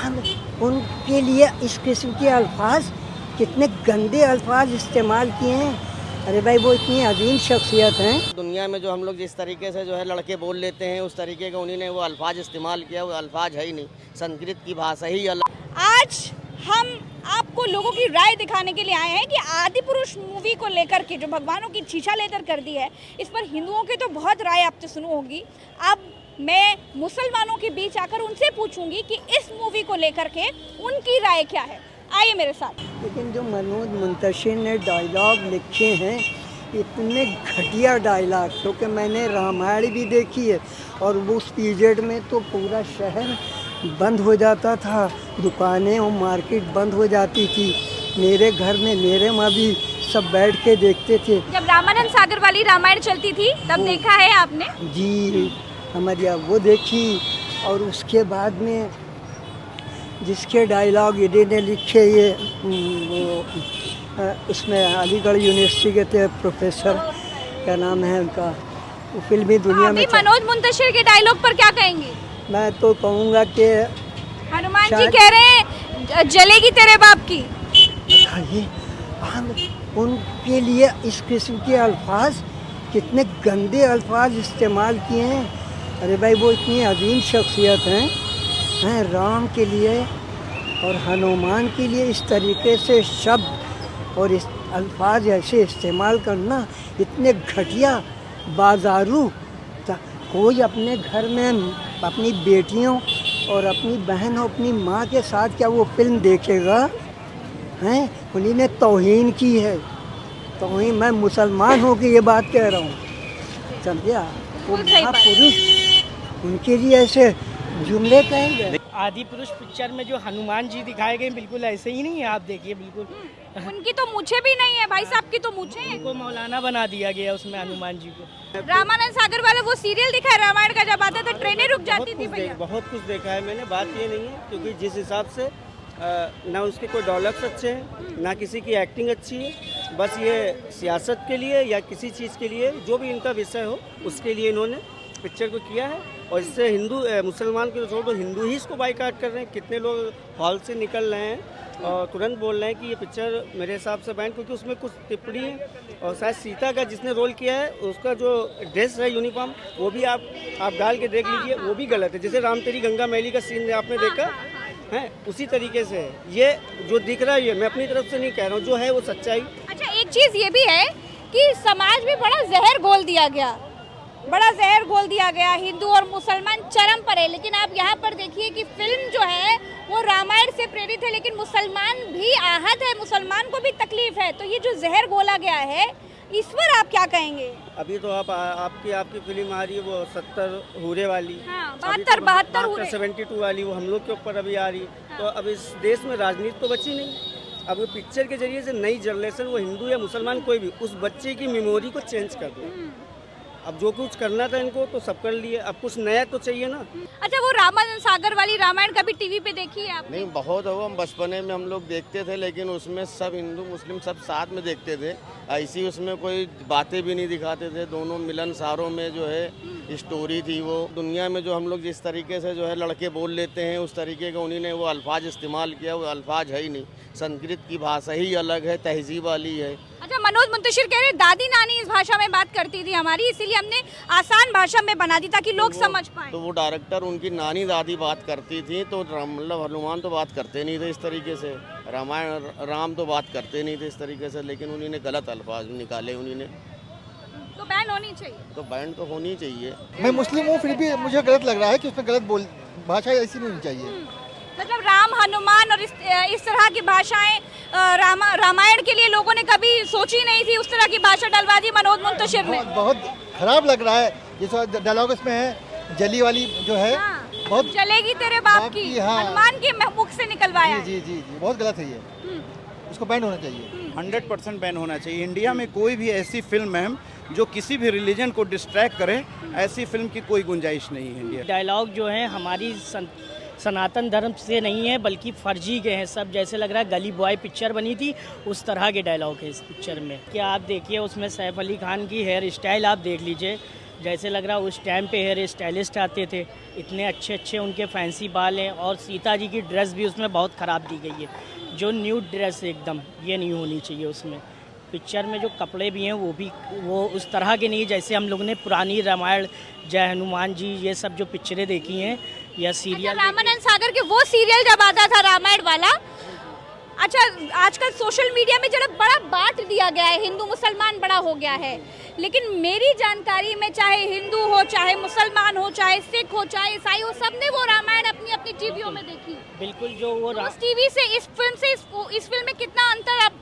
हम उनके लिए इस किस्म के अल्फाज, कितने गंदे अल्फाज इस्तेमाल किए हैं। अरे भाई, वो इतनी अजीम शख्सियत हैं। दुनिया में जो हम लोग जिस तरीके से जो है लड़के बोल लेते हैं, उस तरीके का उन्हीं ने वो अल्फाज इस्तेमाल किया। वो अल्फाज है ही नहीं, संस्कृत की भाषा ही अलग। आज हम आपको लोगों की राय दिखाने के लिए आए हैं कि आदिपुरुष मूवी को लेकर के जो भगवानों की छीछा लेकर कर दी है, इस पर हिंदुओं की तो बहुत राय आपसे सुनी होगी। अब मैं मुसलमानों के बीच आकर उनसे पूछूंगी कि इस मूवी को लेकर के उनकी राय क्या है। आइए मेरे साथ। लेकिन जो मनोज मुंतशिर ने डायलॉग लिखे हैं, इतने घटिया डायलॉग, क्योंकि मैंने रामायण भी देखी है और वो उस पीरियड में तो पूरा शहर बंद हो जाता था, दुकानें और मार्केट बंद हो जाती थी। मेरे घर में मेरे माँ भी सब बैठ के देखते थे। जब रामानंद सागर वाली रामायण चलती थी तब देखा है आपने? जी, हमारे यहाँ वो देखी। और उसके बाद में जिसके डायलॉग इन्होंने लिखे, ये इसमें अलीगढ़ यूनिवर्सिटी के थे प्रोफेसर, क्या नाम है उनका, वो फिल्मी दुनिया में मनोज मुंतशिर के डायलॉग पर क्या कहेंगे? मैं तो कहूँगा कि हनुमान जी कह रहे हैं जलेगी तेरे बाप की। बताइए, हम उनके लिए इस किस्म के अल्फाज, कितने गंदे अल्फाज इस्तेमाल किए हैं। अरे भाई, वो इतनी अजीम शख्सियत हैं राम के लिए और हनुमान के लिए इस तरीके से शब्द और इस अल्फाज ऐसे इस्तेमाल करना, इतने घटिया बाजारू। कोई अपने घर में अपनी बेटियों और अपनी बहन और अपनी माँ के साथ क्या वो फिल्म देखेगा? हैं, उन्हीं ने तौहीन की है। तौहीन, मैं मुसलमान हूँ कि ये बात कह रहा हूँ, समझिए। वो महापुरुष, उनके लिए ऐसे जुमले कहेंगे। आदिपुरुष पिक्चर में जो हनुमान जी दिखाए गए बिल्कुल ऐसे ही नहीं है, आप देखिए बिल्कुल। उनकी तो मूछें भी नहीं है भाई साहब की, तो मूछें हैं। उनको मौलाना बना दिया गया उसमें हनुमान जी को। रामानंद सागर वाला वो सीरियल दिखा है रामायण का, जब आता था ट्रेनें रुक जाती थी भैया। बहुत कुछ देखा है मैंने, बात ये नहीं है, क्योंकि जिस हिसाब से ना उसके कोई डायलॉग्स अच्छे हैं, ना किसी की एक्टिंग अच्छी है। बस ये सियासत के लिए या किसी चीज़ के लिए, जो भी इनका विषय हो, उसके लिए इन्होंने पिक्चर को किया है। और इससे हिंदू मुसलमान के छोड़, हिंदू ही इसको बाइकाट कर रहे हैं। कितने लोग हॉल से निकल रहे हैं और तुरंत बोल रहे हैं कि ये पिक्चर मेरे हिसाब से बैन, क्योंकि उसमें कुछ टिप्पणी है। और शायद सीता का जिसने रोल किया है, उसका जो ड्रेस है यूनिफॉर्म, वो भी आप डाल के देख लीजिए, वो भी गलत है। जैसे राम तेरी गंगा मैली का सीन आपने देखा है, उसी तरीके से ये जो दिख रहा है, ये मैं अपनी तरफ से नहीं कह रहा हूँ, जो है वो सच्चाई। अच्छा, एक चीज़ ये भी है कि समाज में बड़ा जहर घोल दिया गया, बड़ा जहर घोल दिया गया। हिंदू और मुसलमान चरम पर है। लेकिन आप यहाँ पर देखिए कि फिल्म जो है वो रामायण से प्रेरित है, लेकिन मुसलमान भी आहत है, मुसलमान को भी तकलीफ है। तो ये जो जहर घोला गया है, इस पर आप क्या कहेंगे? अभी तो आपकी फिल्म आ रही है वो 70 हूरे वाली, हाँ, 72 72 वाली, वो हम लोग के ऊपर अभी आ रही। हाँ। तो अब इस देश में राजनीति तो बची नहीं। अब पिक्चर के जरिए से नई जनरेशन, वो हिंदू या मुसलमान कोई भी, उस बच्चे की मेमोरी को चेंज कर दे। अब जो कुछ करना था इनको तो सब कर लिए, अब कुछ नया तो चाहिए ना। अच्छा, वो रामानंद सागर वाली रामायण कभी टीवी पे देखी है आपने? नहीं, बहुत हो, हम बचपने में हम लोग देखते थे, लेकिन उसमें सब हिंदू मुस्लिम सब साथ में देखते थे। ऐसी उसमें कोई बातें भी नहीं दिखाते थे। दोनों मिलनसारों में जो है स्टोरी थी। वो दुनिया में जो हम लोग जिस तरीके से जो है लड़के बोल लेते हैं, उस तरीके का उन्हीं ने वो अल्फाज इस्तेमाल किया। वो अल्फाज है ही नहीं, संस्कृत की भाषा ही अलग है, तहजीब वाली है। अच्छा, मनोज मुंतशिर कह रहे दादी नानी इस भाषा में बात करती थी हमारी, इसीलिए हमने आसान भाषा में बना दी ताकि लोग समझ पाए। तो वो डायरेक्टर उनकी नानी दादी बात करती थी, तो मतलब हनुमान तो बात करते नहीं थे इस तरीके से, राम तो बात करते नहीं थे इस तरीके से, लेकिन उन्होंने गलत अल्फाज निकाले उन्होंने। तो बैन होनी चाहिए। तो बैन तो होनी चाहिए। मैं मुस्लिम हूँ, फिर भी मुझे गलत लग रहा है कि उसमें गलत भाषा ऐसी नहीं होनी चाहिए। मतलब राम, हनुमान और इस तरह की भाषाएं रामायण के लिए लोगों ने कभी सोची नहीं थी, उस तरह की भाषा डलवा दी मनोज मुंतशिर ने। बहुत खराब लग रहा है। जैसा डायलॉग इसमें है, जली वाली जो है, हाँ, बहुत जलेगी तेरे बाप की, हाँ, हनुमान के मुख से निकलवाया। जी, जी, जी, बहुत गलत है ये, इसको बैन होना चाहिए। 100% बैन होना चाहिए। इंडिया में कोई भी ऐसी फिल्म है जो किसी भी रिलीजन को डिस्ट्रैक्ट करे, ऐसी फिल्म की कोई गुंजाइश नहीं है इंडिया। डायलॉग जो है हमारी सनातन धर्म से नहीं है, बल्कि फर्जी के हैं सब। जैसे लग रहा है गली बॉय पिक्चर बनी थी, उस तरह के डायलॉग है इस पिक्चर में। क्या आप देखिए उसमें सैफ अली खान की हेयर स्टाइल आप देख लीजिए, जैसे लग रहा उस टाइम पे हेयर स्टाइलिस्ट आते थे, इतने अच्छे अच्छे उनके फैंसी बाल हैं। और सीता जी की ड्रेस भी उसमें बहुत ख़राब दी गई है, जो न्यू ड्रेस एकदम, ये नहीं होनी चाहिए उसमें। पिक्चर में जो कपड़े भी हैं वो उस तरह के नहीं, जैसे हम लोग ने पुरानी रामायण, जय हनुमान जी, ये सब जो पिक्चरें देखी हैं या सीरियल। रामानंद सागर के वो सीरियल जब आता था रामायण वाला, अच्छा आजकल सोशल मीडिया में जरा बड़ा बांट दिया गया है, हिंदू मुसलमान बड़ा हो गया है। लेकिन मेरी जानकारी में चाहे हिंदू हो, चाहे मुसलमान हो, चाहे सिख हो, चाहे ईसाई हो, सबने वो रामायण अपनी अपनी टीवियों में देखी। बिल्कुल, जो वो उस टीवी से इस फिल्म से इस फिल्म में कितना अंतर आप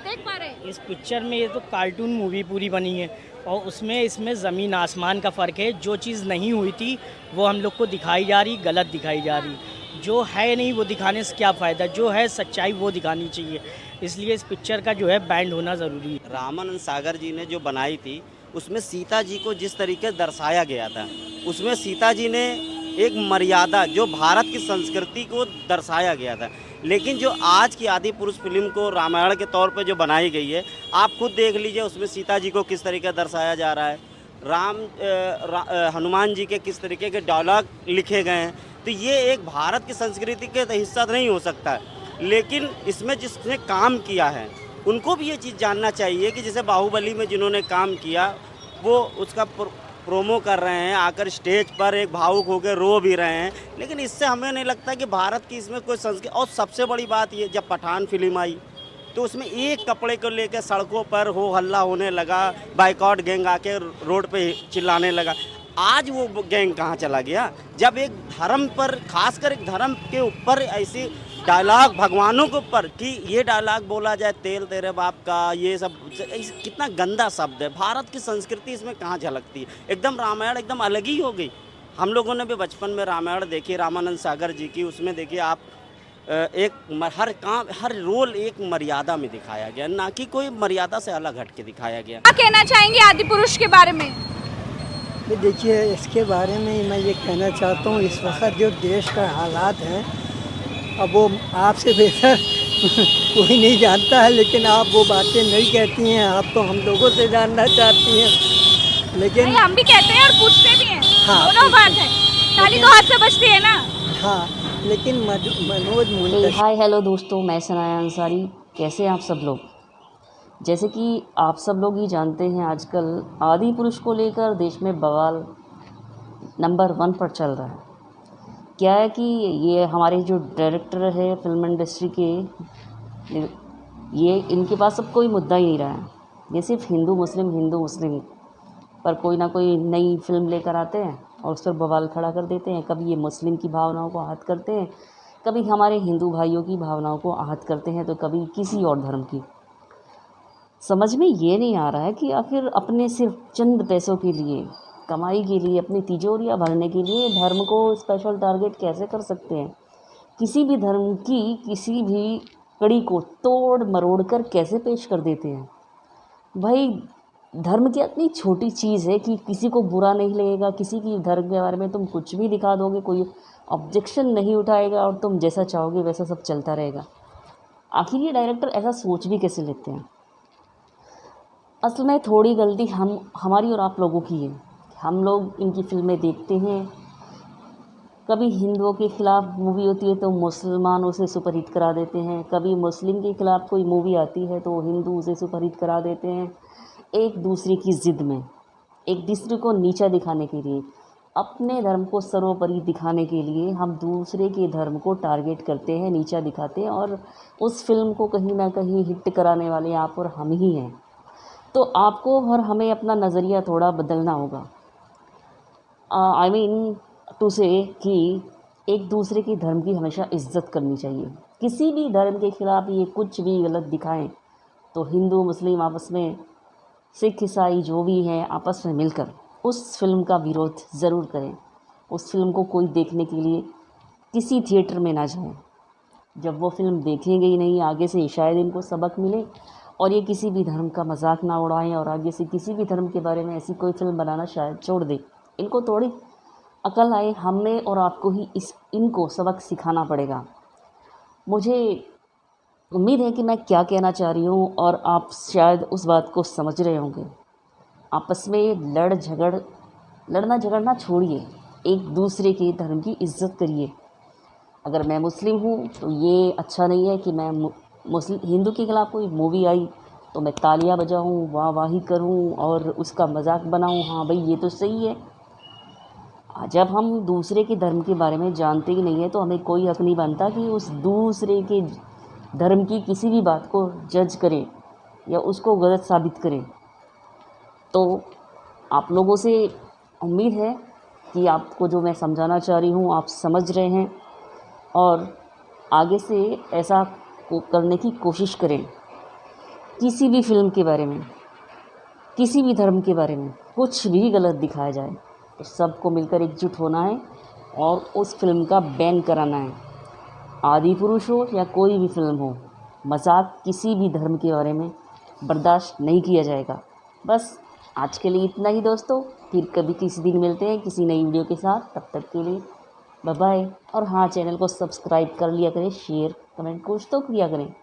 देख पा रहे हैं? इस पिक्चर में ये तो कार्टून मूवी पूरी बनी है और इसमें ज़मीन आसमान का फ़र्क है। जो चीज़ नहीं हुई थी वो हम लोग को दिखाई जा रही, गलत दिखाई जा रही। जो है नहीं वो दिखाने से क्या फ़ायदा, जो है सच्चाई वो दिखानी चाहिए। इसलिए इस पिक्चर का जो है बैंड होना ज़रूरी है। रामानंद सागर जी ने जो बनाई थी उसमें सीता जी को जिस तरीके दर्शाया गया था, उसमें सीता जी ने एक मर्यादा, जो भारत की संस्कृति को दर्शाया गया था। लेकिन जो आज की आदि पुरुष फिल्म को रामायण के तौर पे जो बनाई गई है, आप खुद देख लीजिए उसमें सीता जी को किस तरीके दर्शाया जा रहा है, हनुमान जी के किस तरीके के डायलॉग लिखे गए हैं। तो ये एक भारत की संस्कृति के हिस्सा नहीं हो सकता है। लेकिन इसमें जिसने काम किया है उनको भी ये चीज़ जानना चाहिए कि जैसे बाहुबली में जिन्होंने काम किया वो उसका प्रोमो कर रहे हैं, आकर स्टेज पर एक भावुक होकर रो भी रहे हैं। लेकिन इससे हमें नहीं लगता कि भारत की इसमें कोई संस्कृति। और सबसे बड़ी बात ये, जब पठान फिल्म आई तो उसमें एक कपड़े को लेकर सड़कों पर हो हल्ला होने लगा, बाइकआउट गैंग आके रोड पे चिल्लाने लगा। आज वो गैंग कहाँ चला गया? जब एक धर्म पर, खासकर एक धर्म के ऊपर ऐसी डायलॉग भगवानों के ऊपर कि ये डायलॉग बोला जाए, तेल तेरे बाप का, ये सब कितना गंदा शब्द है। भारत की संस्कृति इसमें कहाँ झलकती है? एकदम रामायण एकदम अलग ही हो गई। हम लोगों ने भी बचपन में रामायण देखी, रामानंद सागर जी की, उसमें देखिए आप हर रोल एक मर्यादा में दिखाया गया, ना कि कोई मर्यादा से अलग हट के दिखाया गया। क्या कहना चाहेंगे आदि पुरुष के बारे में? देखिए, इसके बारे में मैं ये कहना चाहता हूँ, इस वक्त जो देश का हालात हैं, अब वो आपसे बेहतर कोई नहीं जानता है। लेकिन आप वो बातें नहीं कहती हैं, आप तो हम लोगों से जानना चाहती हैं। लेकिन हम भी कहते हैं और पूछते भी हैं। हाँ, दोनों बात है, ताली तो हाथ से बजती है ना। हाँ, लेकिन मनोज मुंतशिर। हाय हेलो दोस्तों, मैं सनाया अंसारी। कैसे हैं आप सब लोग? जैसे कि आप सब लोग ही जानते हैं, आजकल आदि पुरुष को लेकर देश में बवाल नंबर 1 पर चल रहा है। क्या है कि ये हमारे जो डायरेक्टर है फिल्म इंडस्ट्री के, ये इनके पास अब कोई मुद्दा ही नहीं रहा है। ये सिर्फ हिंदू मुस्लिम पर कोई ना कोई नई फिल्म लेकर आते हैं और उस पर बवाल खड़ा कर देते हैं। कभी ये मुस्लिम की भावनाओं को आहत करते हैं, कभी हमारे हिंदू भाइयों की भावनाओं को आहत करते हैं, तो कभी किसी और धर्म की। समझ में ये नहीं आ रहा है कि आखिर अपने सिर्फ चंद पैसों के लिए, कमाई के लिए, अपनी तिजोरियाँ भरने के लिए धर्म को स्पेशल टारगेट कैसे कर सकते हैं? किसी भी धर्म की किसी भी कड़ी को तोड़ मरोड़ कर कैसे पेश कर देते हैं? भाई, धर्म की इतनी छोटी चीज़ है कि किसी को बुरा नहीं लगेगा। किसी की धर्म के बारे में तुम कुछ भी दिखा दोगे, कोई ऑब्जेक्शन नहीं उठाएगा और तुम जैसा चाहोगे वैसा सब चलता रहेगा। आखिर ये डायरेक्टर ऐसा सोच भी कैसे लेते हैं? असल में थोड़ी गलती हमारी और आप लोगों की है। हम लोग इनकी फिल्में देखते हैं, कभी हिंदुओं के ख़िलाफ़ मूवी होती है तो मुसलमानों से सुपरहिट करा देते हैं, कभी मुस्लिम के ख़िलाफ़ कोई मूवी आती है तो हिंदू उसे सुपरहिट करा देते हैं। एक दूसरे की ज़िद में, एक दूसरे को नीचा दिखाने के लिए, अपने धर्म को सर्वोपरि दिखाने के लिए हम दूसरे के धर्म को टारगेट करते हैं, नीचा दिखाते हैं और उस फिल्म को कहीं ना कहीं हिट कराने वाले आप और हम ही हैं। तो आपको और हमें अपना नज़रिया थोड़ा बदलना होगा। आई मीन टू से कि एक दूसरे के धर्म की हमेशा इज्जत करनी चाहिए। किसी भी धर्म के ख़िलाफ़ ये कुछ भी गलत दिखाएं तो हिंदू मुस्लिम आपस में, सिख ईसाई जो भी हैं आपस में मिलकर उस फिल्म का विरोध ज़रूर करें। उस फिल्म को कोई देखने के लिए किसी थिएटर में ना जाएं। जब वो फिल्म देखेंगे ही नहीं, आगे से शायद इनको सबक मिले और ये किसी भी धर्म का मजाक ना उड़ाएं और आगे से किसी भी धर्म के बारे में ऐसी कोई फिल्म बनाना शायद छोड़ दें। इनको थोड़ी अकल आए, हमें और आपको ही इनको सबक सिखाना पड़ेगा। मुझे उम्मीद है कि मैं क्या कहना चाह रही हूँ और आप शायद उस बात को समझ रहे होंगे। आपस में लड़ झगड़ लड़ना झगड़ना छोड़िए, एक दूसरे के धर्म की इज्जत करिए। अगर मैं मुस्लिम हूँ तो ये अच्छा नहीं है कि मैं मुस्लिम हिंदू के खिलाफ़ कोई मूवी आई तो मैं तालियां बजाऊं, वाह वाही करूं और उसका मजाक बनाऊं। हाँ भाई, ये तो सही है। जब हम दूसरे के धर्म के बारे में जानते ही नहीं है तो हमें कोई हक नहीं बनता कि उस दूसरे के धर्म की किसी भी बात को जज करें या उसको गलत साबित करें। तो आप लोगों से उम्मीद है कि आपको जो मैं समझाना चाह रही हूँ आप समझ रहे हैं और आगे से ऐसा करने की कोशिश करें। किसी भी फिल्म के बारे में, किसी भी धर्म के बारे में कुछ भी गलत दिखाया जाए तो सबको मिलकर एकजुट होना है और उस फिल्म का बैन कराना है। आदि पुरुष हो या कोई भी फिल्म हो, मजाक किसी भी धर्म के बारे में बर्दाश्त नहीं किया जाएगा। बस आज के लिए इतना ही दोस्तों, फिर कभी किसी दिन मिलते हैं किसी नई वीडियो के साथ। तब तक के लिए बाय बाय। और हाँ, चैनल को सब्सक्राइब कर लिया करें, शेयर कमेंट कुछ तो किया करें।